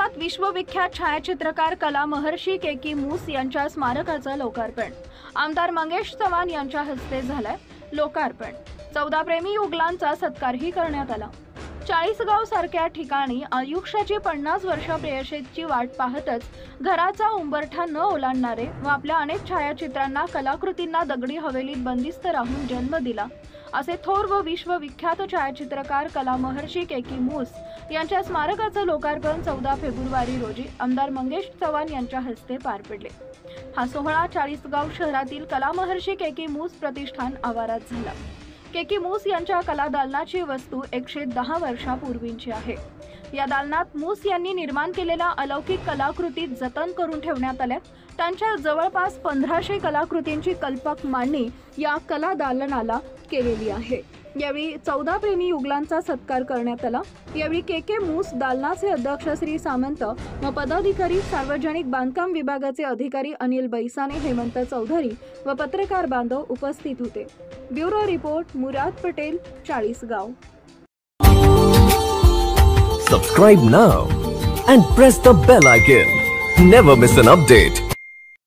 औरंगाबाद विश्वविख्यात छायाचित्रकार कला महर्षी के.की. मूस यांच्या स्मारकाचं लोकार्पण आमदार मंगेश चव्हाण यांच्या हस्ते झालंय। लोकार्पण 14 प्रेमी युगलांचा सत्कारही करण्यात आला। चाळीसगाव सारख्या ठिकाणी आयुष्याची 50 वर्ष प्रेयसीची वाट पाहतच घराचा उंबरठा न ओलांडणारे व आपल्या अनेक छायाचित्रांना कलाकृतींना दगडी हवेलीत बंदिस्त राहून जन्म दिला असे थोर व विश्वविख्यात छायाचित्रकार कला महर्षी के.की. मूस यांच्या स्मारकाचं लोकार्पण 14 फेब्रुवारी रोजी आमदार मंगेश चव्हाण यांच्या हस्ते पार पडले। हा सोहळा चाळीसगाव शहरातील कला महर्षी के.की. मूस प्रतिष्ठान आवारात झाला। के.की. मूस यांच्या कला दालनाची वस्तू 110 वर्षापूर्वीची आहे। या दालनात मूस यांनी निर्माण केलेल्या अलौकिक कलाकृती जतन करून ठेवण्यात आल्या। त्यांच्या जवळपास 1500 कलाकृतींची कल्पक मांडणी या कला दालनाला केलेली आहे। यावेळी 14 प्रेमी युगलांचा सत्कार करण्यात आला। यावेळी के.के. मूस दालनाचे अध्यक्ष श्री सामंत व पदाधिकारी, सार्वजनिक बांधकाम विभागाचे अधिकारी अनिल बैसाने, हेमंत चौधरी व पत्रकार बांधव उपस्थित होते। Bureau report, Murad Patel, Chalisgaon. Subscribe now and press the bell icon. Never miss an update.